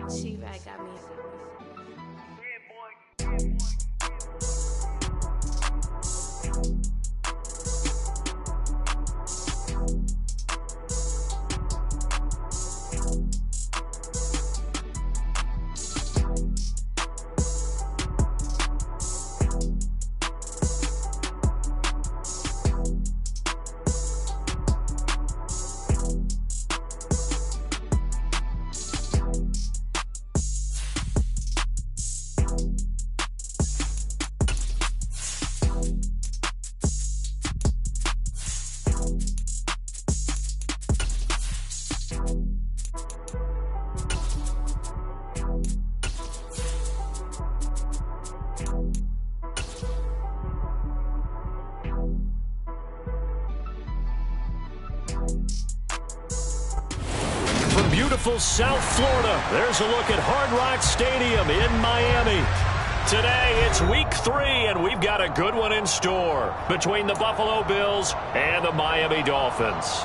She-Rag got me. From beautiful South Florida, there's a look at Hard Rock Stadium in Miami. Today, it's week 3, and we've got a good one in store between the Buffalo Bills and the Miami Dolphins.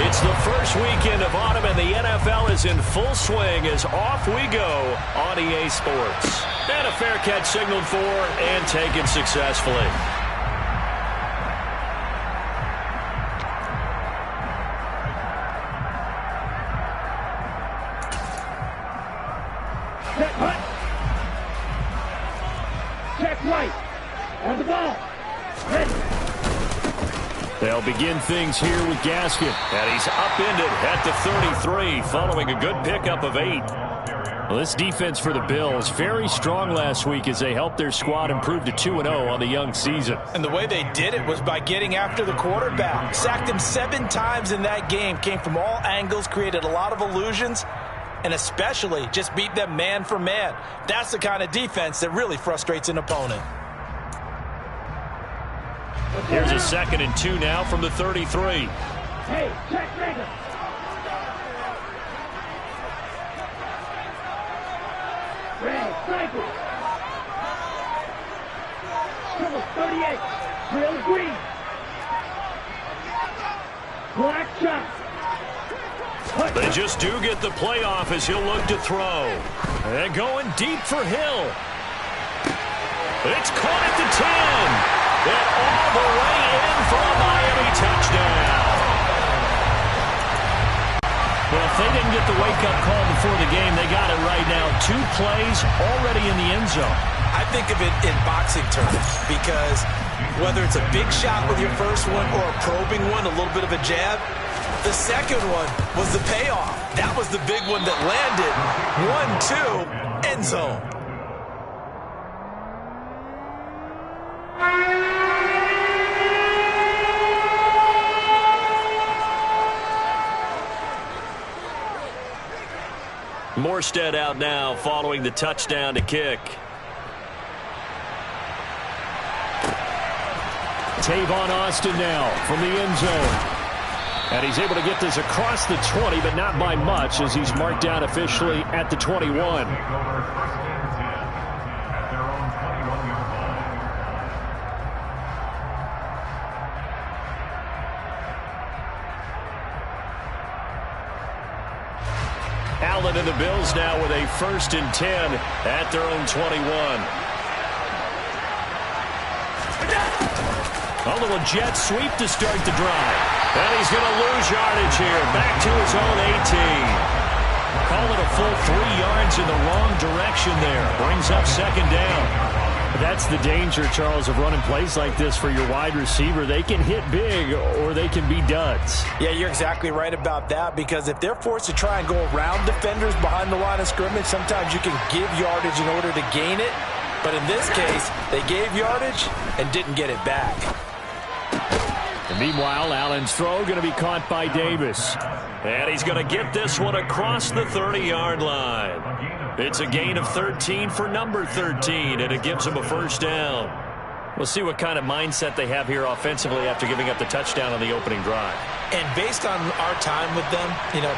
It's the first weekend of autumn, and the NFL is in full swing as off we go on EA Sports. And a fair catch signaled for and taken successfully. Check right. On the ball. Ready. They'll begin things here with Gaskin. And he's upended at the 33 following a good pickup of 8. Well, this defense for the Bills, very strong last week as they helped their squad improve to 2-0 on the young season. And the way they did it was by getting after the quarterback. Sacked him 7 times in that game. Came from all angles, created a lot of illusions, and especially just beat them man for man. That's the kind of defense that really frustrates an opponent. Here's a 2nd and 2 now from the 33. Hey, check Rager. Red, cycle. Triple 38. Real green. Black shot. They just do get the playoff as he'll look to throw. And going deep for Hill. It's caught at the 10. And all the way in for a Miami touchdown. Well, if they didn't get the wake-up call before the game, they got it right now. 2 plays already in the end zone. I think of it in boxing terms because whether it's a big shot with your first one or a probing one, a little bit of a jab, the second one was the payoff. That was the big one that landed. 1-2, end zone. Morstead out now following the touchdown to kick. Tavon Austin now from the end zone. And he's able to get this across the 20, but not by much as he's marked down officially at the 21. Allen and the Bills now with a 1st and 10 at their own 21. A little jet sweep to start the drive. And he's going to lose yardage here. Back to his own 18. Call it a full 3 yards in the wrong direction there. Brings up 2nd down. That's the danger, Charles, of running plays like this for your wide receiver. They can hit big or they can be duds. Yeah, you're exactly right about that because if they're forced to try and go around defenders behind the line of scrimmage, sometimes you can give yardage in order to gain it. But in this case, they gave yardage and didn't get it back. And meanwhile, Allen's throw going to be caught by Davis. And he's going to get this one across the 30-yard line. It's a gain of 13 for number 13, and it gives him a 1st down. We'll see what kind of mindset they have here offensively after giving up the touchdown on the opening drive. And based on our time with them,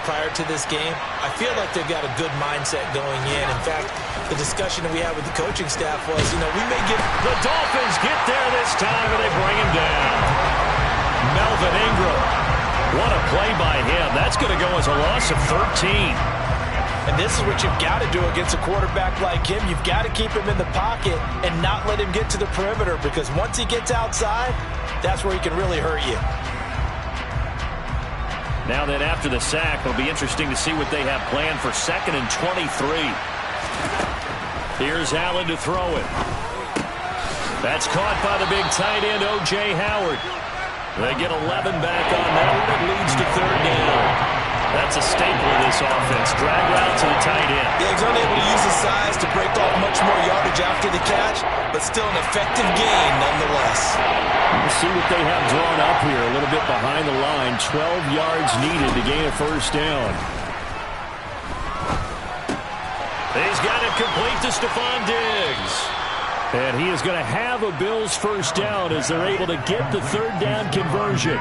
prior to this game, I feel like they've got a good mindset going in. In fact, the discussion that we had with the coaching staff was, we may get... The Dolphins get there this time, and they bring him down. Melvin Ingram What a play by him. That's going to go as a loss of 13. And this is what you've got to do against a quarterback like him. You've got to keep him in the pocket and not let him get to the perimeter, because once he gets outside, that's where he can really hurt you. Now then, after the sack, it'll be interesting to see what they have planned for 2nd and 23. Here's Allen to throw it. That's caught by the big tight end, O.J. Howard. They get 11 back on that one. It leads to 3rd down. That's a staple of this offense. Drag route to the tight end. Yeah, he's unable to use his size to break off much more yardage after the catch, but still an effective gain nonetheless. We'll see what they have drawn up here. A little bit behind the line. 12 yards needed to gain a 1st down. He's got it complete to Stephon Diggs. And he is going to have a Bills 1st down as they're able to get the 3rd down conversion.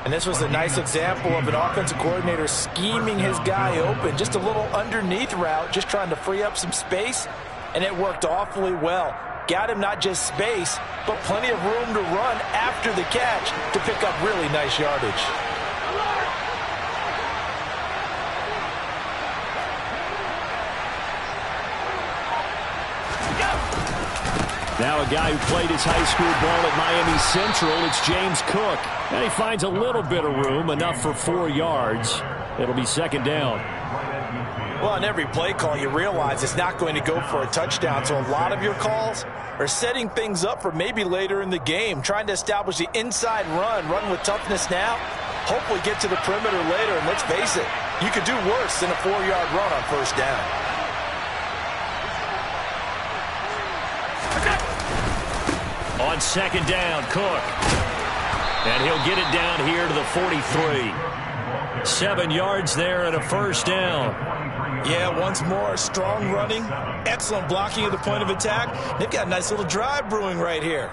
And this was a nice example of an offensive coordinator scheming his guy open. Just a little underneath route, just trying to free up some space, and it worked awfully well. Got him not just space, but plenty of room to run after the catch to pick up really nice yardage. Now a guy who played his high school ball at Miami Central, it's James Cook. And he finds a little bit of room, enough for 4 yards. It'll be 2nd down. Well, on every play call, you realize it's not going to go for a touchdown. So a lot of your calls are setting things up for maybe later in the game, trying to establish the inside run with toughness now, hopefully get to the perimeter later. And let's face it, you could do worse than a 4-yard run on 1st down. On 2nd down, Cook. And he'll get it down here to the 43. 7 yards there and a 1st down. Yeah, once more, strong running, excellent blocking at the point of attack. They've got a nice little drive brewing right here.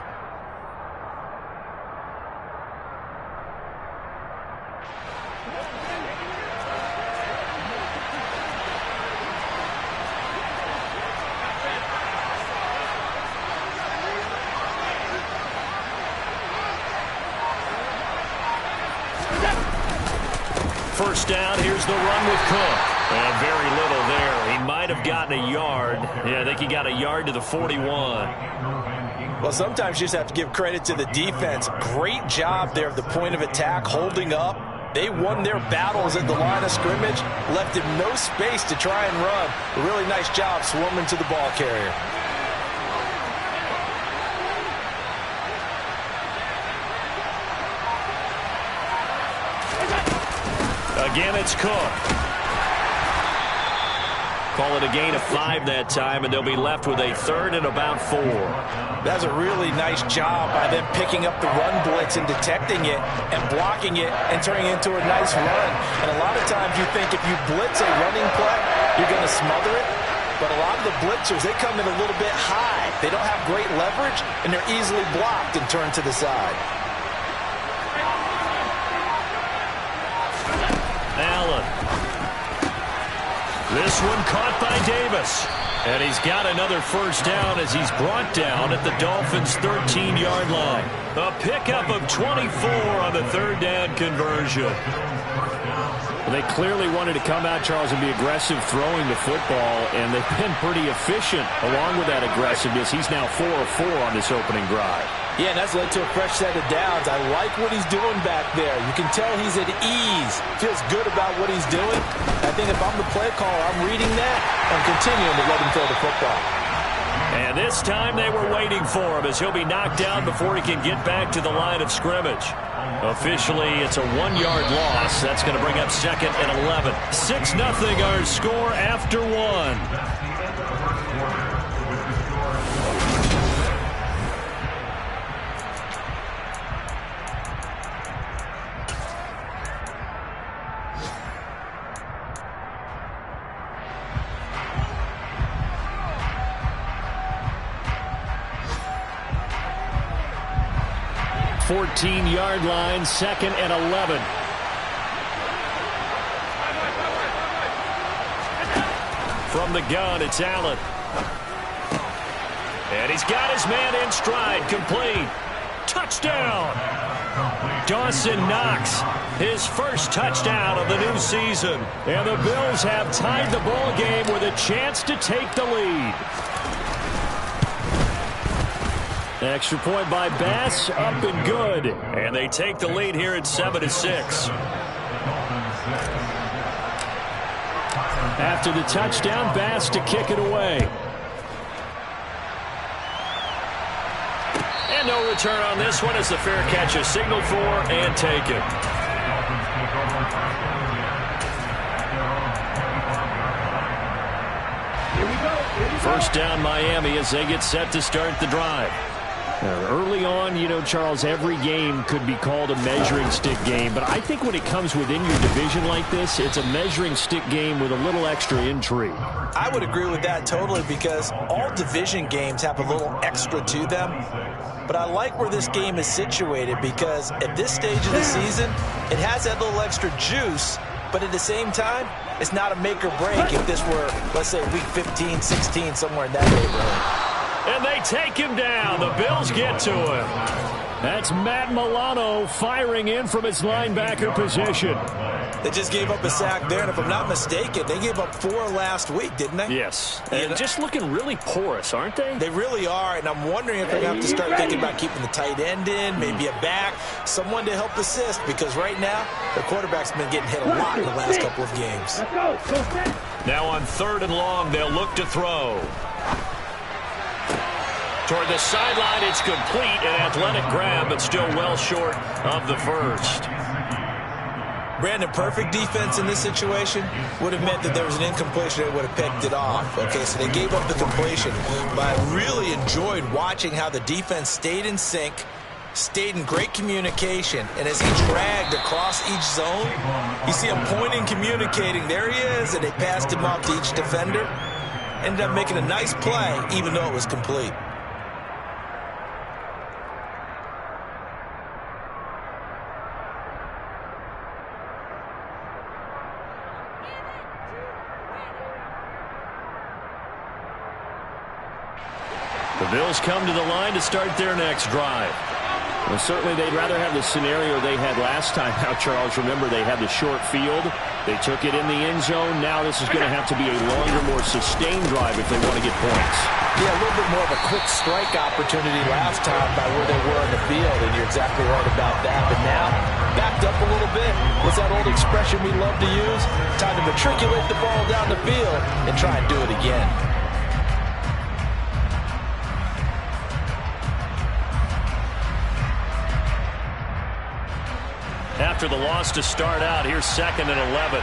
First down, here's the run with Cook. And very little there. He might have gotten a yard. Yeah, I think he got a yard to the 41. Well, sometimes you just have to give credit to the defense. Great job there at the point of attack, holding up. They won their battles at the line of scrimmage, left him no space to try and run. A really nice job swarming to the ball carrier. Again, it's Cook. Call it a gain of 5 that time, and they'll be left with a 3rd and about 4. That's a really nice job by them picking up the run blitz and detecting it and blocking it and turning it into a nice run. And a lot of times you think if you blitz a running play, you're going to smother it. But a lot of the blitzers, they come in a little bit high. They don't have great leverage, and they're easily blocked and turned to the side. Allen. This one caught by Davis. And he's got another 1st down as he's brought down at the Dolphins' 13-yard line. A pickup of 24 on the 3rd down conversion. They clearly wanted to come out, Charles, and be aggressive throwing the football, and they've been pretty efficient along with that aggressiveness. He's now 4 of 4 on this opening drive. Yeah, and that's led to a fresh set of downs. I like what he's doing back there. You can tell he's at ease. Feels good about what he's doing. I think if I'm the play caller, I'm reading that and continuing to let him throw the football. And this time they were waiting for him as he'll be knocked down before he can get back to the line of scrimmage. Officially, it's a 1-yard loss. That's going to bring up 2nd and 11. 6-0 our score after 1. 14-yard line, 2nd and 11. From the gun, it's Allen. And he's got his man in stride, complete. Touchdown! Dawson Knox his first touchdown of the new season. And the Bills have tied the ball game with a chance to take the lead. Extra point by Bass, up and good. And they take the lead here at 7-6. After the touchdown, Bass to kick it away. And no return on this one as the fair catch is signaled for and taken. First down Miami as they get set to start the drive. Early on, you know, Charles, every game could be called a measuring stick game. But I think when it comes within your division like this, it's a measuring stick game with a little extra intrigue. I would agree with that totally because all division games have a little extra to them. But I like where this game is situated because at this stage of the season, it has that little extra juice. But at the same time, it's not a make or break if this were, let's say, week 15, 16, somewhere in that neighborhood. And they take him down. The Bills get to him. That's Matt Milano firing in from his linebacker position. They just gave up a sack there, and if I'm not mistaken, they gave up 4 last week, didn't they? Yes. And just looking really porous, aren't they? They really are, and I'm wondering if they're going to have to start thinking about keeping the tight end in, maybe a back, someone to help assist, because right now, the quarterback's been getting hit a lot in the last couple of games. Now on 3rd and long, they'll look to throw. Toward the sideline, it's complete, an athletic grab, but still well short of the first. Brandon, perfect defense in this situation would have meant that there was an incompletion that would have picked it off. Okay, so they gave up the completion, but I really enjoyed watching how the defense stayed in sync, stayed in great communication, and as he dragged across each zone, you see him pointing, communicating, there he is, and they passed him off to each defender. Ended up making a nice play, even though it was complete. The Bills come to the line to start their next drive. Well, certainly they'd rather have the scenario they had last time. Now, Charles, remember they had the short field. They took it in the end zone. Now this is going to have to be a longer, more sustained drive if they want to get points. Yeah, a little bit more of a quick strike opportunity last time by where they were in the field, and you're exactly right about that. But now, backed up a little bit. What's that old expression we love to use? Time to matriculate the ball down the field and try and do it again. After the loss to start out, here's 2nd and 11.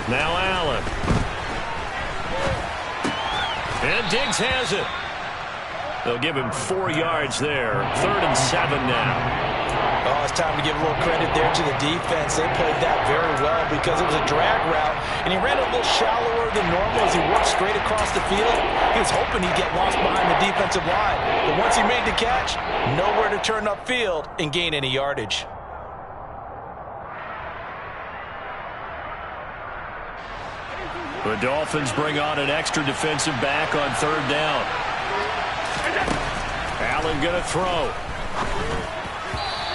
Now Allen. And Diggs has it. They'll give him 4 yards there. 3rd and 7 now. Oh, it's time to give a little credit there to the defense. They played that very well because it was a drag route, and he ran a little shallower than normal as he worked straight across the field. He was hoping he'd get lost behind the defensive line, but once he made the catch, nowhere to turn upfield and gain any yardage. The Dolphins bring on an extra defensive back on 3rd down. Allen going to throw.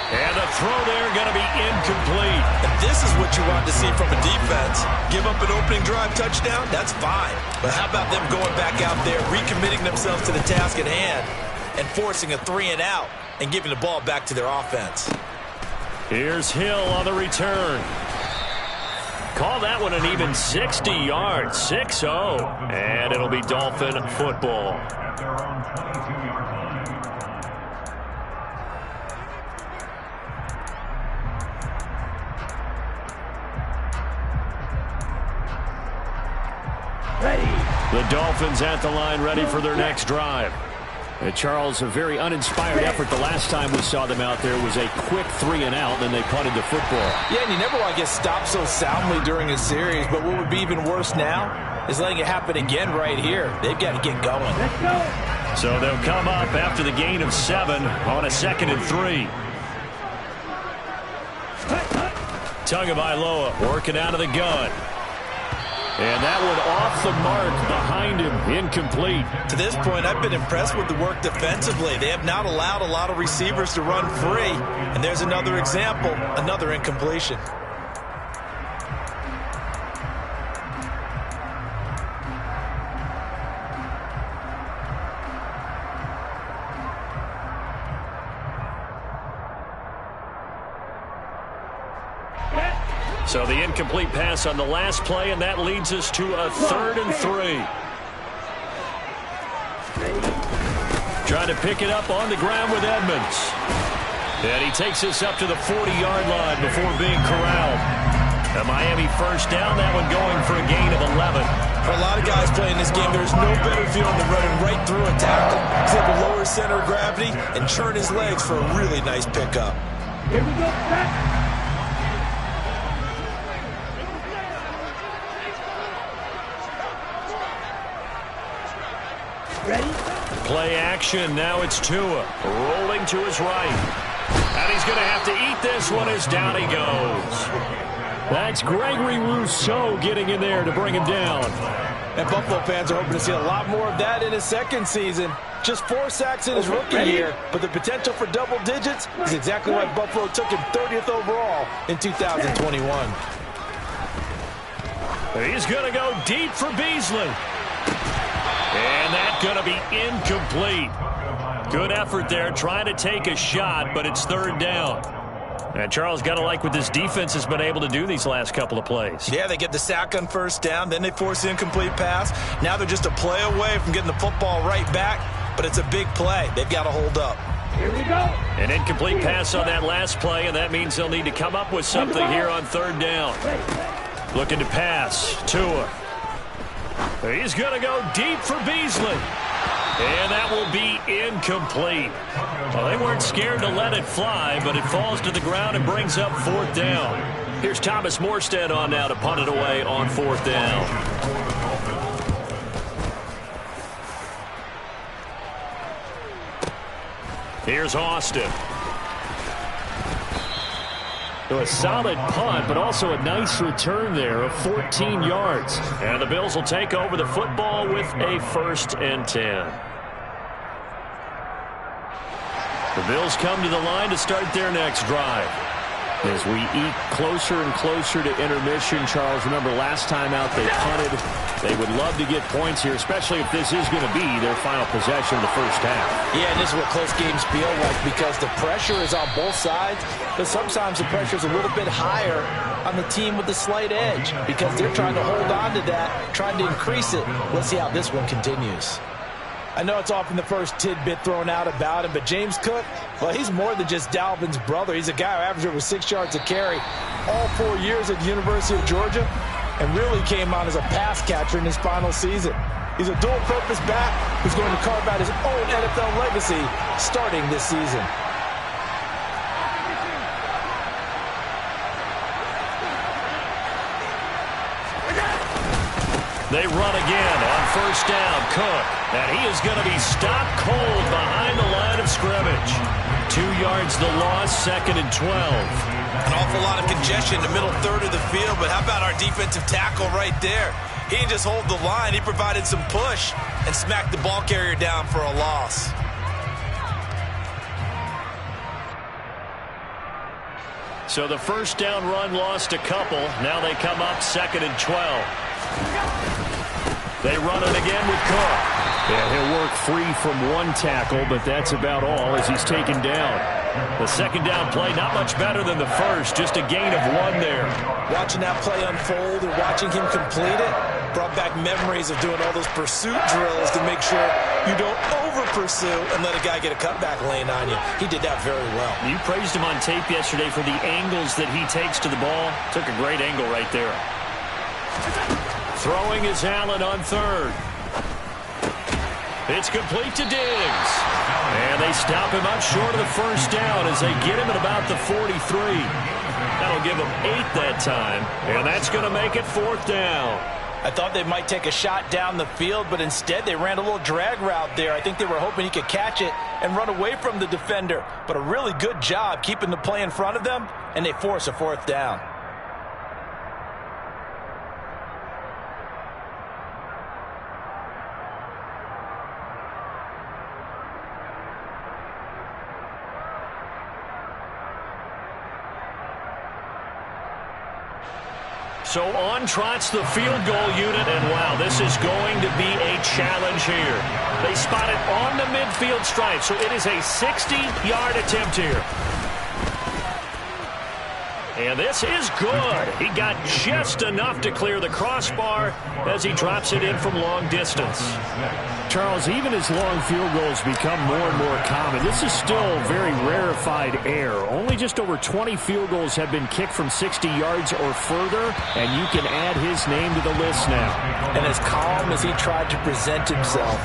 And a throw there going to be incomplete. And this is what you want to see from a defense. Give up an opening drive touchdown, that's fine. But how about them going back out there, recommitting themselves to the task at hand, and forcing a 3-and-out and giving the ball back to their offense. Here's Hill on the return. Call that one an even 60 yards, 6-0. And it'll be Dolphin football. The Dolphins at the line ready for their next drive. Charles, a very uninspired effort the last time we saw them out there was a quick 3-and-out, then they punted the football. Yeah, and you never want to get stopped so soundly during a series, but what would be even worse now is letting it happen again right here. They've got to get going. Let's go. So they'll come up after the gain of 7 on a 2nd and 3. Tagovailoa working out of the gun. And that one off the mark behind him, incomplete. To this point, I've been impressed with the work defensively. They have not allowed a lot of receivers to run free. And there's another example, another incompletion. So the incomplete pass on the last play, and that leads us to a 3rd and 3. Trying to pick it up on the ground with Edmonds. And he takes this up to the 40-yard line before being corralled. A Miami first down, that one going for a gain of 11. For a lot of guys playing this game, there's no better feeling than running right through a tackle. He's able to lower his center of gravity and churn his legs for a really nice pickup. Here we go, set. Ready? Play action. Now it's Tua rolling to his right. And he's going to have to eat this one as down he goes. That's Gregory Rousseau getting in there to bring him down. And Buffalo fans are hoping to see a lot more of that in his second season. Just 4 sacks in his rookie year, but the potential for double digits is exactly why Buffalo took him 30th overall in 2021. He's going to go deep for Beasley. And that's going to be incomplete. Good effort there, trying to take a shot, but it's 3rd down. And Charles, got to like what this defense has been able to do these last couple of plays. Yeah, they get the sack on 1st down, then they force the incomplete pass. Now they're just a play away from getting the football right back, but it's a big play. They've got to hold up. Here we go. An incomplete pass on that last play, and that means they'll need to come up with something here on 3rd down. Looking to pass. Tua. He's going to go deep for Beasley. And that will be incomplete. Well, they weren't scared to let it fly, but it falls to the ground and brings up 4th down. Here's Thomas Morstead on now to punt it away on 4th down. Here's Austin. So a solid punt, but also a nice return there of 14 yards. And the Bills will take over the football with a 1st and 10. The Bills come to the line to start their next drive. As we eat closer and closer to intermission, Charles, remember last time out they punted. They would love to get points here, especially if this is going to be their final possession of the first half. Yeah, and this is what close games feel like because the pressure is on both sides, but sometimes the pressure is a little bit higher on the team with the slight edge because they're trying to hold on to that, trying to increase it. Let's see how this one continues. I know it's often the first tidbit thrown out about him, but James Cook, well, he's more than just Dalvin's brother. He's a guy who averaged over 6 yards a carry all 4 years at the University of Georgia and really came on as a pass catcher in his final season. He's a dual-purpose back who's going to carve out his own NFL legacy starting this season. They run again on 1st down. Cook. And he is going to be stopped cold behind the line of scrimmage. 2 yards the loss, 2nd and 12. An awful lot of congestion in the middle 3rd of the field, but how about our defensive tackle right there? He didn't just hold the line. He provided some push and smacked the ball carrier down for a loss. So the 1st down run lost a couple. Now they come up 2nd and 12. They run it again with Cook. Yeah, he'll work free from one tackle, but that's about all as he's taken down. The 2nd down play, not much better than the first, just a gain of 1 there. Watching that play unfold and watching him complete it brought back memories of doing all those pursuit drills to make sure you don't over-pursue and let a guy get a cutback lane on you. He did that very well. You praised him on tape yesterday for the angles that he takes to the ball. Took a great angle right there. Throwing is Allen on 3rd. It's complete to Diggs. And they stop him up short of the 1st down as they get him at about the 43. That'll give him 8 that time. And that's going to make it 4th down. I thought they might take a shot down the field, but instead they ran a little drag route there. I think they were hoping he could catch it and run away from the defender. But a really good job keeping the play in front of them, and they force a 4th down. So on trots the field goal unit, and wow, this is going to be a challenge here. They spot it on the midfield stripe, so it is a 60-yard attempt here. And this is good. He got just enough to clear the crossbar as he drops it in from long distance. Charles, even as long field goals become more and more common, this is still very rarefied air. Only just over 20 field goals have been kicked from 60 yards or further, and you can add his name to the list now. And as calm as he tried to present himself,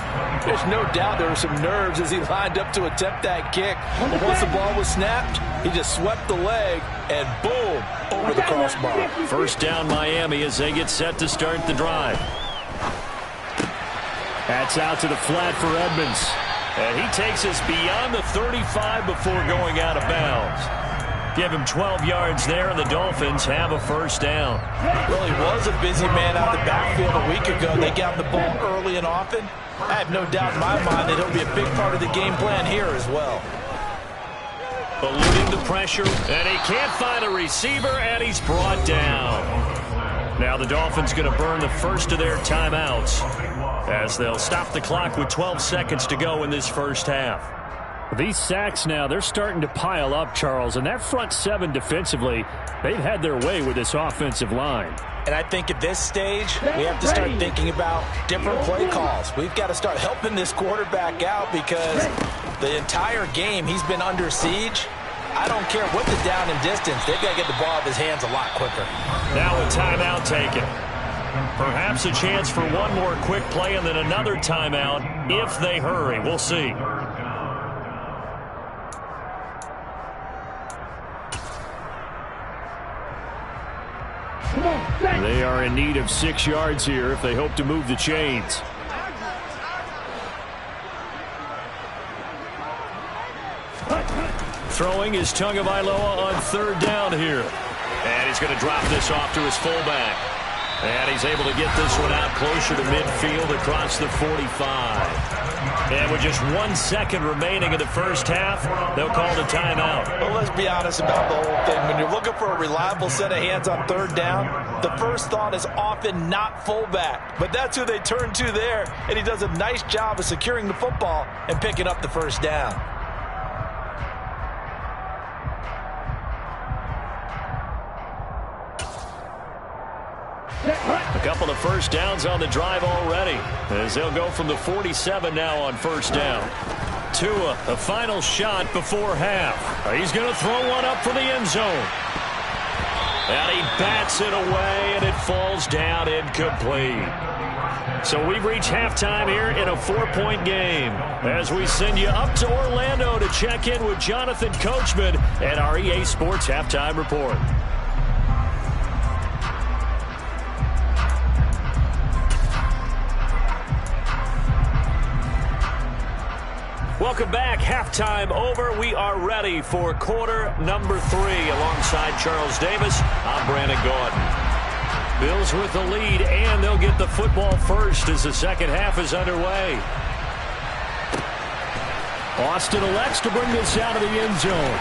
there's no doubt there were some nerves as he lined up to attempt that kick. But once the ball was snapped, he just swept the leg and boom, over the crossbar. First down Miami as they get set to start the drive. That's out to the flat for Edmonds. And he takes us beyond the 35 before going out of bounds. Give him 12 yards there, and the Dolphins have a first down. Well, he was a busy man out of the backfield a week ago. They got the ball early and often. I have no doubt in my mind that he'll be a big part of the game plan here as well. Eluding the pressure, and he can't find a receiver, and he's brought down. Now the Dolphins going to burn the first of their timeouts as they'll stop the clock with 12 seconds to go in this first half. These sacks now, they're starting to pile up, Charles, and that front seven defensively, they've had their way with this offensive line. And I think at this stage, we have to start thinking about different play calls. We've got to start helping this quarterback out because the entire game he's been under siege. I don't care what the down and distance. They've got to get the ball out of his hands a lot quicker. Now a timeout taken. Perhaps a chance for one more quick play and then another timeout if they hurry. We'll see. They are in need of 6 yards here if they hope to move the chains. Throwing is Tagovailoa on third down here. And he's going to drop this off to his fullback. And he's able to get this one out closer to midfield across the 45. And with just 1 second remaining in the first half, they'll call the timeout. Well, let's be honest about the whole thing. When you're looking for a reliable set of hands on third down, the first thought is often not fullback. But that's who they turn to there, and he does a nice job of securing the football and picking up the first down. A couple of first downs on the drive already as they'll go from the 47 now on first down. Tua, a final shot before half. He's going to throw one up for the end zone. And he bats it away, and it falls down incomplete. So we've reached halftime here in a 4-point game as we send you up to Orlando to check in with Jonathan Coachman and our EA Sports Halftime Report. Welcome back. Halftime over. We are ready for quarter number 3. Alongside Charles Davis, I'm Brandon Gaudin. Bills with the lead, and they'll get the football first as the second half is underway. Austin elects to bring this out of the end zone.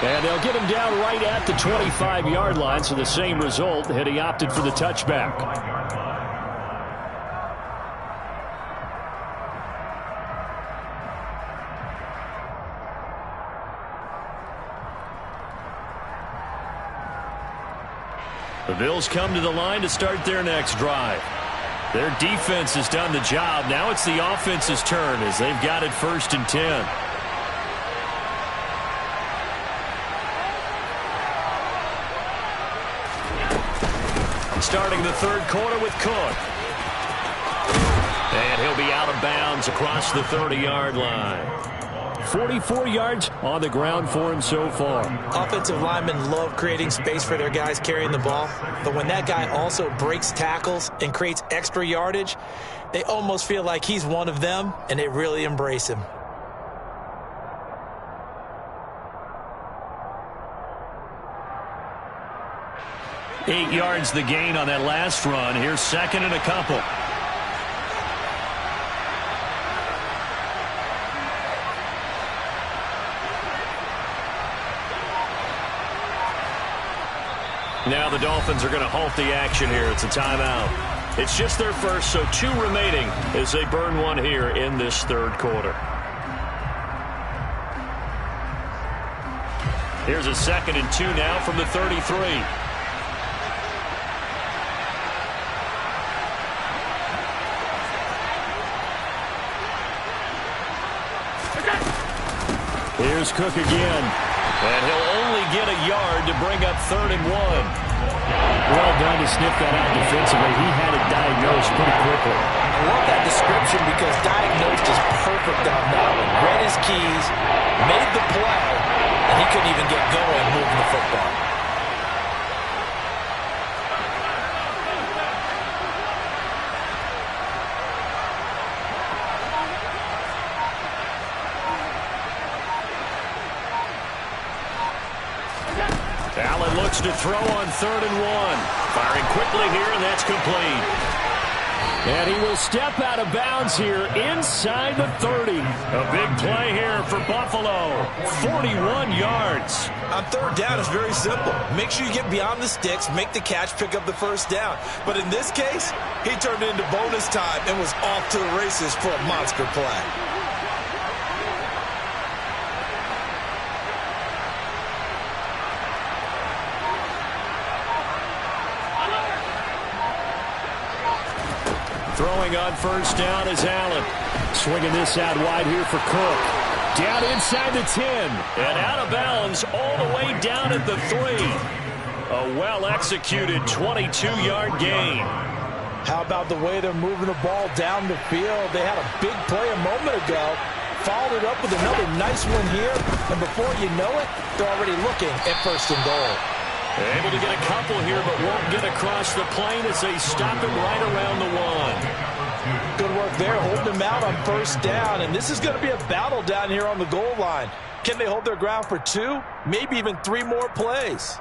And they'll get him down right at the 25-yard line, so the same result had he opted for the touchback. The Bills come to the line to start their next drive. Their defense has done the job. Now it's the offense's turn as they've got it 1st and 10. Starting the third quarter with Cook. And he'll be out of bounds across the 30-yard line. 44 yards on the ground for him so far. Offensive linemen love creating space for their guys carrying the ball, but when that guy also breaks tackles and creates extra yardage, they almost feel like he's one of them, and they really embrace him. Eight yards the gain on that last run. Here's second and a couple. Now the Dolphins are going to halt the action here. It's a timeout. It's just their first, so 2 remaining as they burn one here in this third quarter. Here's a 2nd and 2 now from the 33. Here's Cook again. And he'll only get a yard to bring up 3rd and 1. Well done to sniff that out defensively. He had it diagnosed pretty quickly. I love that description because diagnosed is perfect on that one. Read his keys, made the play, and he couldn't even get going moving the football. Allen looks to throw on 3rd and 1. Firing quickly here, and that's complete. And he will step out of bounds here inside the 30. A big play here for Buffalo. 41 yards. On 3rd down, it's very simple. Make sure you get beyond the sticks, make the catch, pick up the 1st down. But in this case, he turned it into bonus time and was off to the races for a monster play. Throwing on 1st down is Allen. Swinging this out wide here for Cook. Down inside the 10. And out of bounds all the way down at the 3. A well-executed 22-yard gain. How about the way they're moving the ball down the field? They had a big play a moment ago. Followed it up with another nice one here. And before you know it, they're already looking at 1st and goal. Able to get a couple here, but won't get across the plane as they stop him right around the 1. Good work there, holding him out on 1st down. And this is going to be a battle down here on the goal line. Can they hold their ground for 2, maybe even 3 more plays?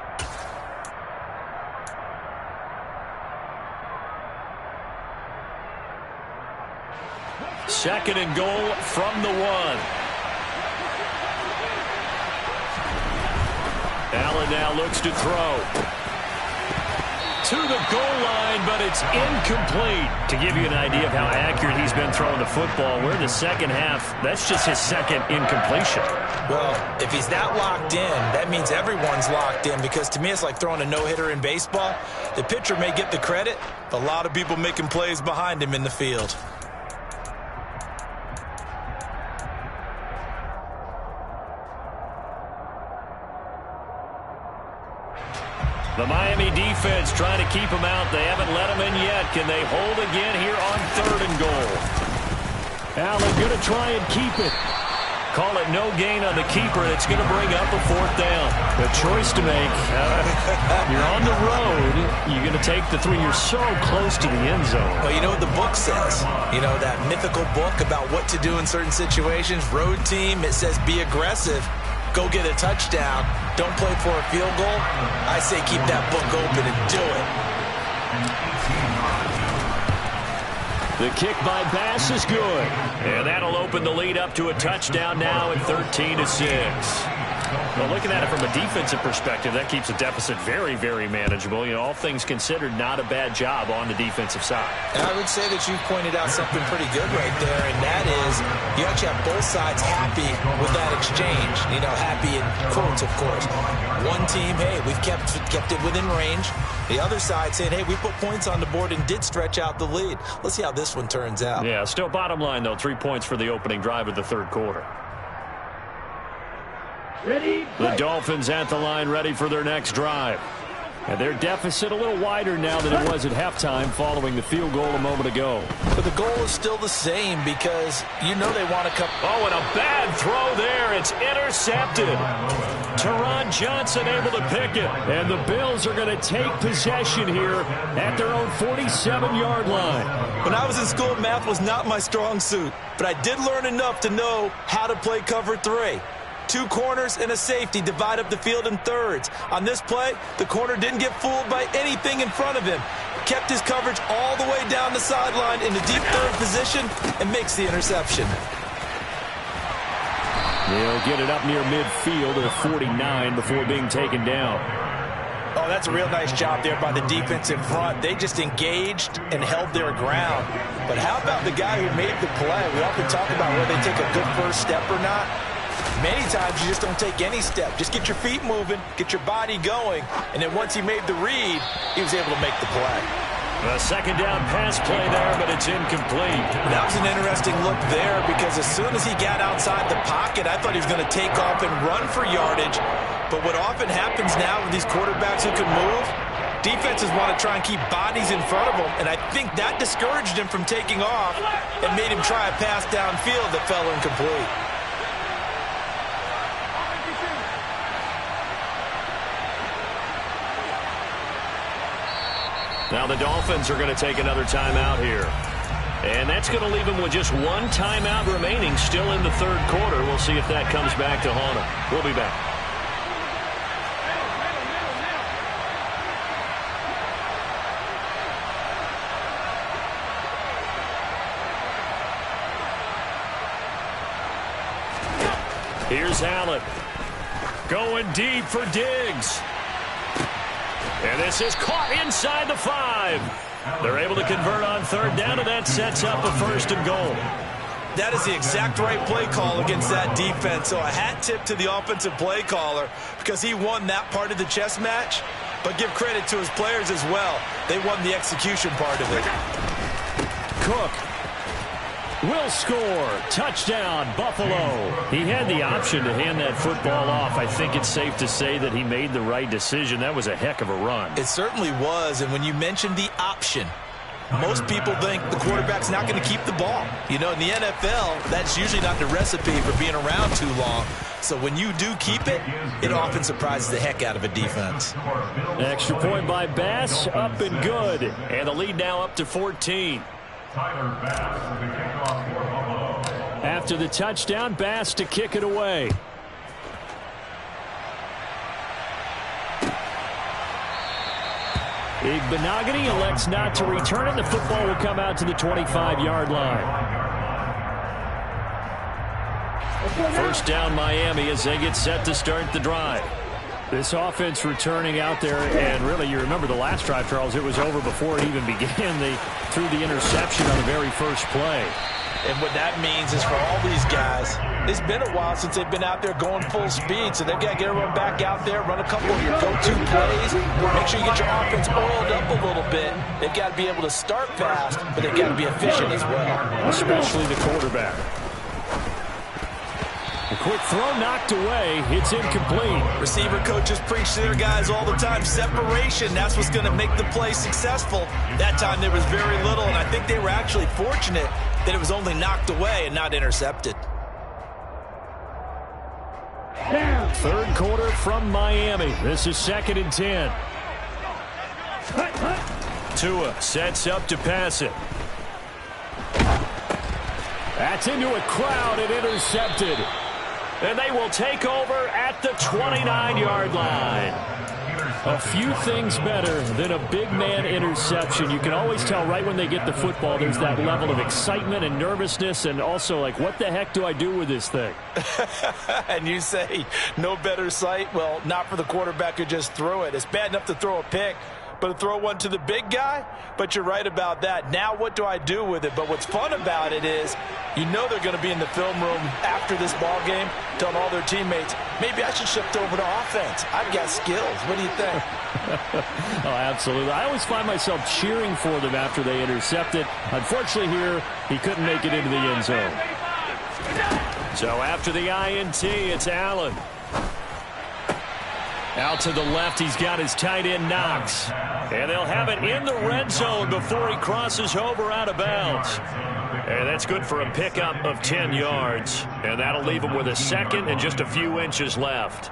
Second and goal from the 1. Allen now looks to throw. To the goal line, but it's incomplete. To give you an idea of how accurate he's been throwing the football, we're in the second half. That's just his 2nd incompletion. Well, if he's that locked in, that means everyone's locked in, because to me it's like throwing a no-hitter in baseball. The pitcher may get the credit, but a lot of people making plays behind him in the field. The Miami defense trying to keep him out. They haven't let him in yet. Can they hold again here on 3rd and goal? Allen going to try and keep it. Call it no gain on the keeper. It's going to bring up a 4th down. A choice to make. You're on the road. You're going to take the 3. You're so close to the end zone. Well, you know what the book says. You know, that mythical book about what to do in certain situations. Road team, it says be aggressive. Go get a touchdown. Don't play for a field goal. I say keep that book open and do it. The kick by Bass is good. And that'll open the lead up to a touchdown now at 13-6. Well, looking at it from a defensive perspective, that keeps the deficit very, very manageable. You know, all things considered, not a bad job on the defensive side. And I would say that you've pointed out something pretty good right there, and that is you actually have both sides happy with that exchange. You know, happy in quotes, of course. One team, hey, we've kept it within range. The other side saying, hey, we put points on the board and did stretch out the lead. Let's see how this one turns out. Yeah, still bottom line, though, 3 points for the opening drive of the 3rd quarter. Ready, the Dolphins at the line, ready for their next drive. And their deficit a little wider now than it was at halftime following the field goal a moment ago. But the goal is still the same because you know they want to come. Oh, and a bad throw there. It's intercepted. Teron Johnson able to pick it. And the Bills are going to take possession here at their own 47-yard line. When I was in school, math was not my strong suit. But I did learn enough to know how to play cover 3. 2 corners and a safety divide up the field in thirds. On this play, the corner didn't get fooled by anything in front of him. Kept his coverage all the way down the sideline in the deep 3rd position and makes the interception. They'll get it up near midfield at a 49 before being taken down. Oh, that's a real nice job there by the defense in front. They just engaged and held their ground. But how about the guy who made the play? We often talk about whether they take a good first step or not. Many times you just don't take any step. Just get your feet moving, get your body going, and then once he made the read, he was able to make the play. A second down pass play there, but it's incomplete. That was an interesting look there because as soon as he got outside the pocket, I thought he was going to take off and run for yardage. But what often happens now with these quarterbacks who can move, defenses want to try and keep bodies in front of them, and I think that discouraged him from taking off and made him try a pass downfield that fell incomplete. Now the Dolphins are going to take another timeout here. And that's going to leave them with just one timeout remaining still in the third quarter. We'll see if that comes back to haunt them. We'll be back. Here's Allen. Going deep for Diggs. And this is caught inside the 5. They're able to convert on third down, and that sets up a 1st and goal. That is the exact right play call against that defense. So a hat tip to the offensive play caller because he won that part of the chess match. But give credit to his players as well. They won the execution part of it. Cook will score. Touchdown, Buffalo. He had the option to hand that football off. I think it's safe to say that he made the right decision. That was a heck of a run. It certainly was, and when you mentioned the option, most people think the quarterback's not going to keep the ball. You know, in the NFL, that's usually not the recipe for being around too long. So when you do keep it, it often surprises the heck out of a defense. Extra point by Bass, up and good. And the lead now up to 14. After the touchdown, Bass to kick it away. Igbenogany elects not to return it. The football will come out to the 25-yard line. First down Miami as they get set to start the drive. This offense returning out there, and really, you remember the last drive, Charles, it was over before it even began. They threw the interception on the very first play. And what that means is for all these guys, it's been a while since they've been out there going full speed, so they've got to get everyone back out there, run a couple of your go-to plays, make sure you get your offense oiled up a little bit. They've got to be able to start fast, but they've got to be efficient as well. Especially the quarterback. A quick throw knocked away. It's incomplete. Receiver coaches preach to their guys all the time. Separation, that's what's going to make the play successful. That time there was very little, and I think they were actually fortunate that it was only knocked away and not intercepted. Third quarter from Miami. This is 2nd and 10. Tua sets up to pass it. That's into a crowd and intercepted. And they will take over at the 29-yard line. A few things better than a big man interception. You can always tell right when they get the football, there's that level of excitement and nervousness, and also like, what the heck do I do with this thing? And you say, no better sight? Well, not for the quarterback who just threw it. It's bad enough to throw a pick, but to throw one to the big guy? But you're right about that. Now what do I do with it? But what's fun about it is you know they're going to be in the film room after this ball game telling all their teammates, maybe I should shift over to offense. I've got skills. What do you think? Oh, absolutely. I always find myself cheering for them after they intercept it. Unfortunately here, he couldn't make it into the end zone. So after the INT, it's Allen. Out to the left, he's got his tight end Knox. And they'll have it in the red zone before he crosses over out of bounds. And that's good for a pickup of 10 yards. And that'll leave him with a second and just a few inches left.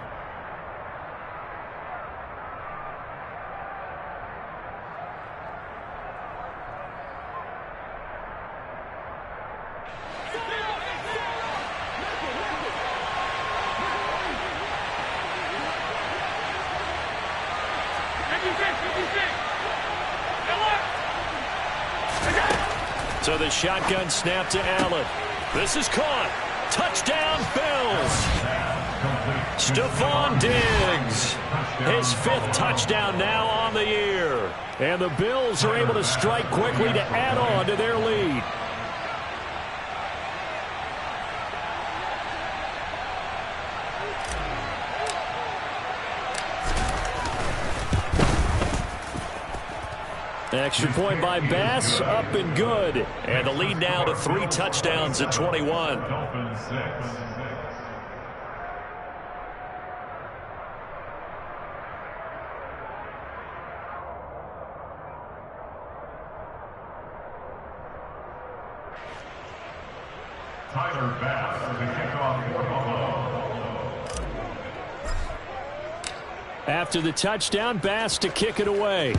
So the shotgun snap to Allen. This is caught. Touchdown, Bills. Stephon Diggs, his 5th touchdown now on the year. And the Bills are able to strike quickly to add on to their lead. Extra point by Bass, up and good. And the lead now to 3 touchdowns at 21. Tyler Bass to kick off for Buffalo. After the touchdown, Bass to kick it away.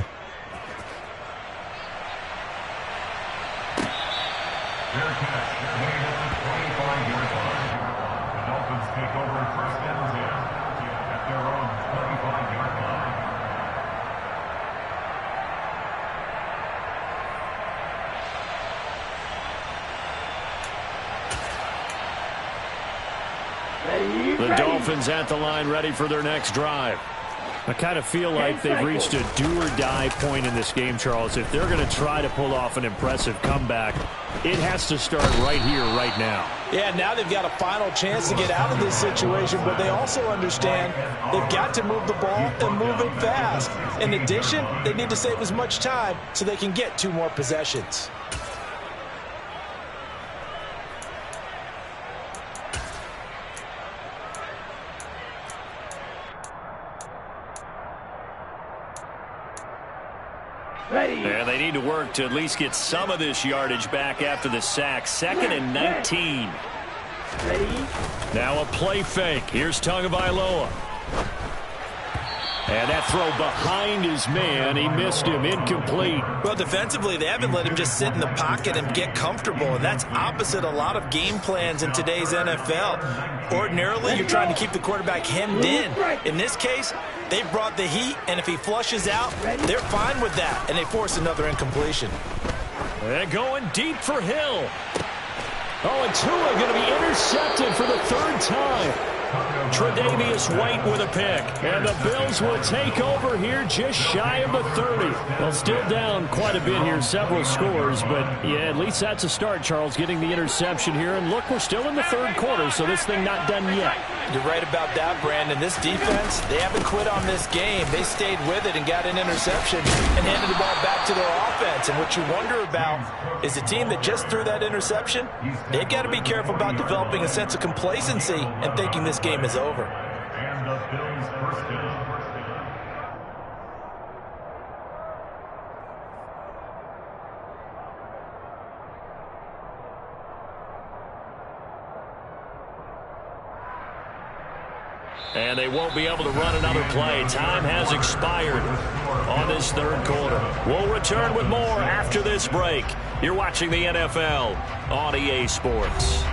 Their catch made at the 25-yard line. The Dolphins take over 1st and 10 at their own 25-yard line. The Dolphins at the line ready for their next drive. I kind of feel like they've reached a do-or-die point in this game, Charles. If they're going to try to pull off an impressive comeback, it has to start right here, right now. Yeah, now they've got a final chance to get out of this situation, but they also understand they've got to move the ball and move it fast. In addition, they need to save as much time so they can get 2 more possessions. And they need to work to at least get some of this yardage back after the sack. 2nd and 19. Now a play fake. Here's Tagovailoa. And that throw behind his man. He missed him. Incomplete. Well, defensively, they haven't let him just sit in the pocket and get comfortable. And that's opposite a lot of game plans in today's NFL. Ordinarily, you're trying to keep the quarterback hemmed in. In this case, they brought the heat, and if he flushes out, they're fine with that, and they force another incompletion. They're going deep for Hill. Oh, and Tua going to be intercepted for the 3rd time. Tre'Davious White with a pick. And the Bills will take over here just shy of the 30. Well, still down quite a bit here, several scores. But, yeah, at least that's a start, Charles, getting the interception here. And, look, we're still in the 3rd quarter, so this thing not done yet. You're right about that, Brandon. This defense, they haven't quit on this game. They stayed with it and got an interception and handed the ball back to their offense. And what you wonder about is a team that just threw that interception, they've got to be careful about developing a sense of complacency and thinking this game is over. And the Bills' 1st down. And they won't be able to run another play. Time has expired on this 3rd quarter. We'll return with more after this break. You're watching the NFL on EA Sports.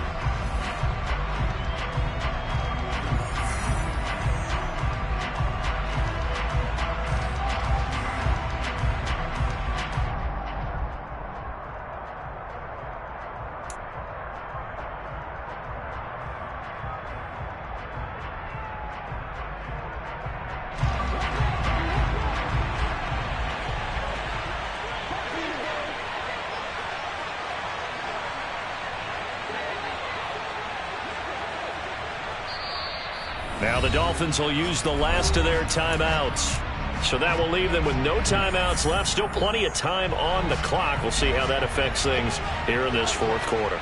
Now the Dolphins will use the last of their timeouts. So that will leave them with no timeouts left. Still plenty of time on the clock. We'll see how that affects things here in this 4th quarter.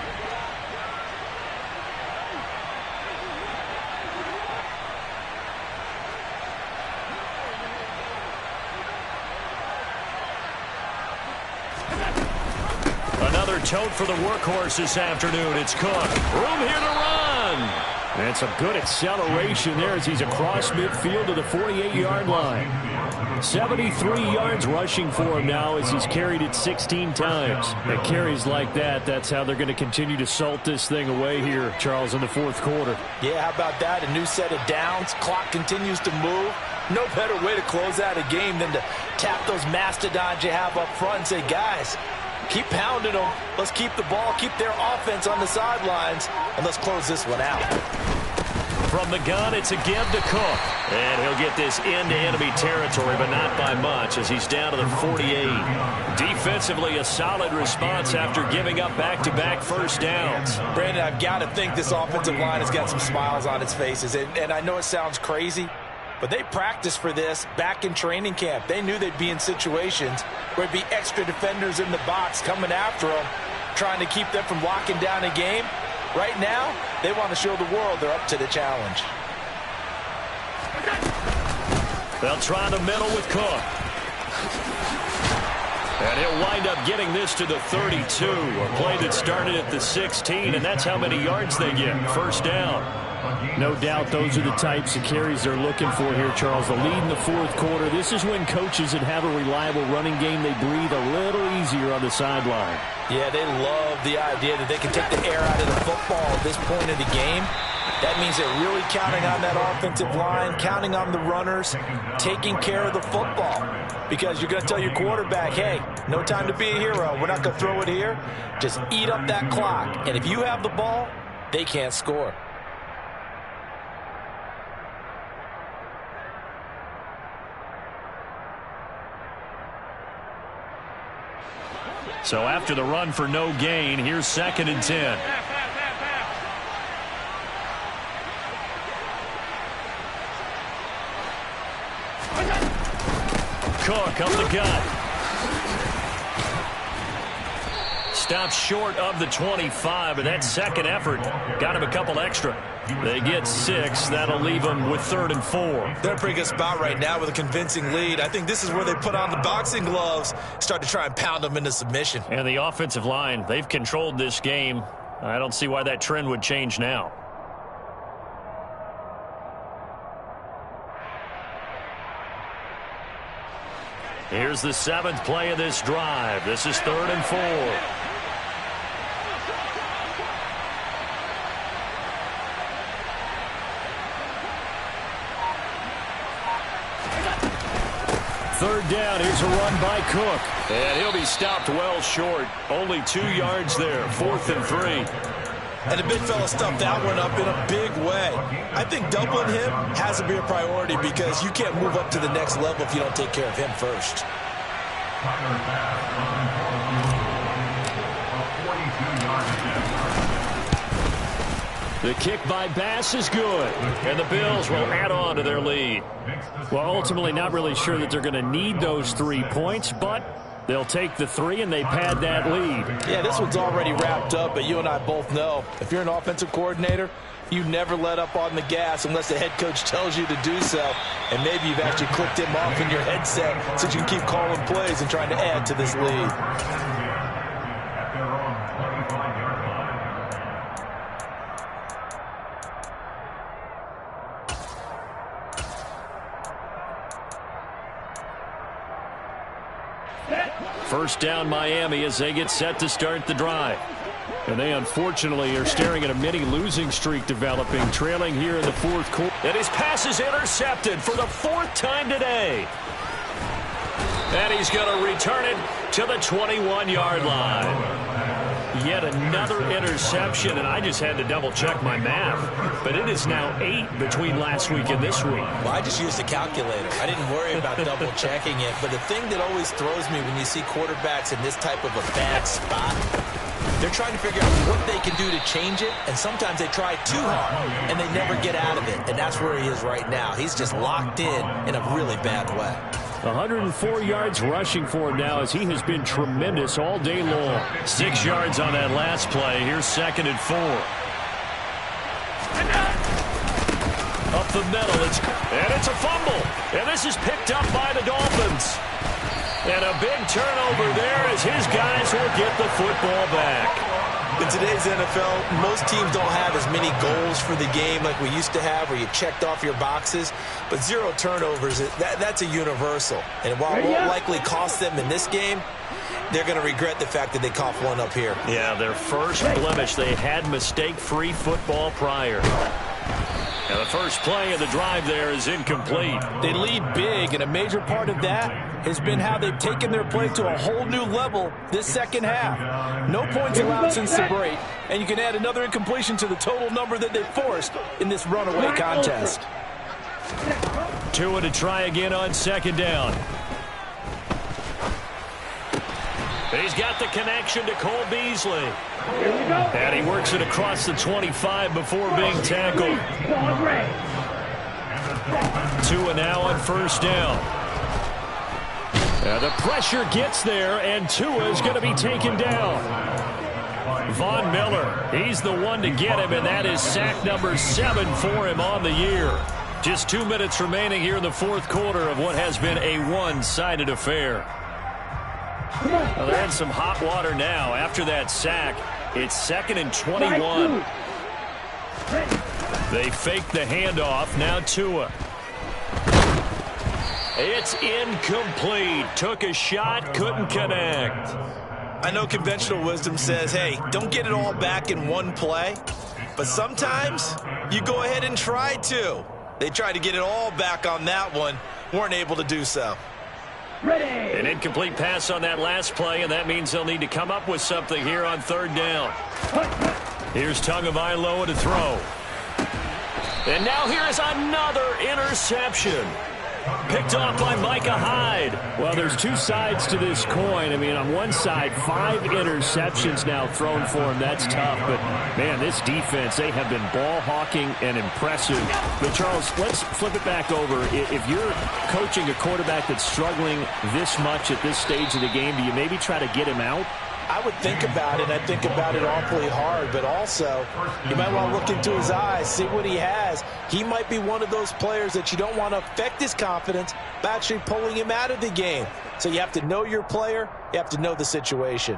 Another tote for the workhorse this afternoon. It's Cook. Room here to run. And some good acceleration there as he's across midfield to the 48-yard line. 73 yards rushing for him now as he's carried it 16 times. And carries like that, that's how they're going to continue to salt this thing away here, Charles, in the 4th quarter. Yeah, how about that? A new set of downs. Clock continues to move. No better way to close out a game than to tap those mastodons you have up front and say, guys, keep pounding them. Let's keep the ball, keep their offense on the sidelines, and let's close this one out. From the gun, it's a give to Cook. And he'll get this into enemy territory, but not by much as he's down to the 48. Defensively, a solid response after giving up back-to-back first downs. Brandon, I've got to think this offensive line has got some smiles on its faces. And I know it sounds crazy, but they practiced for this back in training camp. They knew they'd be in situations where there'd be extra defenders in the box coming after them, trying to keep them from locking down a game. Right now, they want to show the world they're up to the challenge. They'll try the middle with Cook. And he'll wind up getting this to the 32. A play that started at the 16, and that's how many yards they get. First down. No doubt those are the types of carries they're looking for here, Charles. The lead in the fourth quarter. This is when coaches that have a reliable running game, they breathe a little easier on the sideline. Yeah, they love the idea that they can take the air out of the football at this point of the game. That means they're really counting on that offensive line, counting on the runners, taking care of the football. Because you're going to tell your quarterback, hey, no time to be a hero. We're not going to throw it here. Just eat up that clock. And if you have the ball, they can't score. So after the run for no gain, here's 2nd and 10. Cook up the gut. Stops short of the 25, but that second effort got him a couple extra. They get 6. That'll leave them with 3rd and 4. They're in a pretty good spot right now with a convincing lead. I think this is where they put on the boxing gloves, start to try and pound them into submission. And the offensive line, they've controlled this game. I don't see why that trend would change now. Here's the 7th play of this drive. This is 3rd and 4. Third down, here's a run by Cook. And he'll be stopped well short. Only 2 yards there, 4th and 3. And the big fella stuffed that one up in a big way. I think doubling him has to be a priority because you can't move up to the next level if you don't take care of him first. The kick by Bass is good, and the Bills will add on to their lead. Well, ultimately not really sure that they're going to need those 3 points, but they'll take the 3 and they pad that lead. Yeah, this one's already wrapped up, but you and I both know if you're an offensive coordinator, you never let up on the gas unless the head coach tells you to do so. And maybe you've actually clicked him off in your headset so you can keep calling plays and trying to add to this lead. First down Miami as they get set to start the drive. And they unfortunately are staring at a mini losing streak developing, trailing here in the fourth quarter. And his pass is intercepted for the 4th time today. And he's going to return it to the 21-yard line. Yet another interception, and I just had to double-check my math. But it is now 8 between last week and this week. Well, I just used a calculator. I didn't worry about double-checking it. But the thing that always throws me when you see quarterbacks in this type of a bad spot, they're trying to figure out what they can do to change it, and sometimes they try too hard, and they never get out of it. And that's where he is right now. He's just locked in a really bad way. 104 yards rushing for him now as he has been tremendous all day long. 6 yards on that last play. Here's 2nd and 4. Up the middle, and it's a fumble. And this is picked up by the Dolphins. And a big turnover there as his guys will get the football back. In today's NFL, most teams don't have as many goals for the game like we used to have where you checked off your boxes. But 0 turnovers, that's a universal. And while it won't likely cost them in this game, they're going to regret the fact that they coughed one up here. Yeah, their first blemish. They had mistake-free football prior. And the first play of the drive there is incomplete. They lead big, and a major part of that has been how they've taken their play to a whole new level this second half. No points allowed since the break, and you can add another incompletion to the total number that they forced in this runaway contest. Tua to try again on second down. He's got the connection to Cole Beasley. And he works it across the 25 before being tackled. Tua now on first down. The pressure gets there, and Tua is going to be taken down. Von Miller, he's the one to get him, and that is sack number 7 for him on the year. Just 2 minutes remaining here in the fourth quarter of what has been a one-sided affair. Well, they're in some hot water now. After that sack, it's 2nd and 21. They fake the handoff. Now Tua. It's incomplete. Took a shot, couldn't connect. I know conventional wisdom says, hey, don't get it all back in one play. But sometimes you go ahead and try to. They tried to get it all back on that one. Weren't able to do so. Ready. An incomplete pass on that last play, and that means they'll need to come up with something here on third down. Here's Tagovailoa to throw. And now here is another interception. Picked off by Micah Hyde. Well, there's two sides to this coin. I mean, on one side, 5 interceptions now thrown for him. That's tough. But, man, this defense, they have been ball hawking and impressive. But, Charles, let's flip it back over. If you're coaching a quarterback that's struggling this much at this stage of the game, do you maybe try to get him out? I would think about it. I think about it awfully hard, but also you might want to look into his eyes, see what he has. He might be one of those players that you don't want to affect his confidence by actually pulling him out of the game. So you have to know your player. You have to know the situation.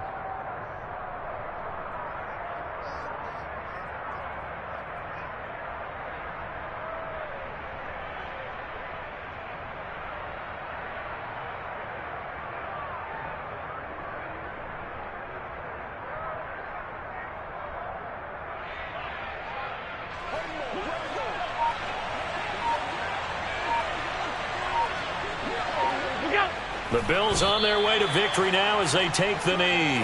The Bills on their way to victory now as they take the knee.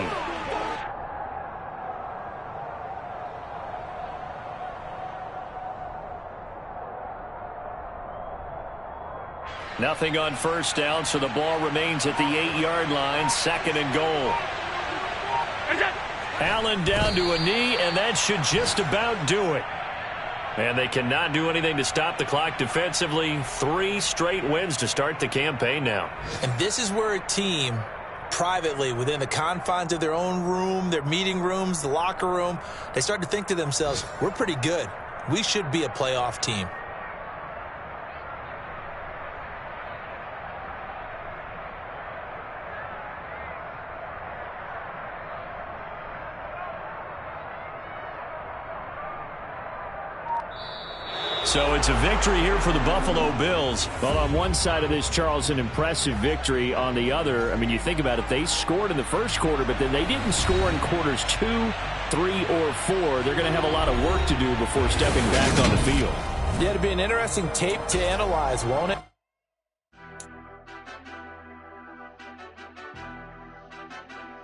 Nothing on first down, so the ball remains at the 8-yard line, 2nd and goal. Allen down to a knee, and that should just about do it. And they cannot do anything to stop the clock defensively. 3 straight wins to start the campaign now. And this is where a team, privately, within the confines of their own room, their meeting rooms, the locker room, they start to think to themselves, we're pretty good. We should be a playoff team. So it's a victory here for the Buffalo Bills. Well, on one side of this, Charles, an impressive victory. On the other, I mean, you think about it, they scored in the first quarter, but then they didn't score in quarters 2, 3, or 4. They're going to have a lot of work to do before stepping back on the field. Yeah, it'll be an interesting tape to analyze, won't it?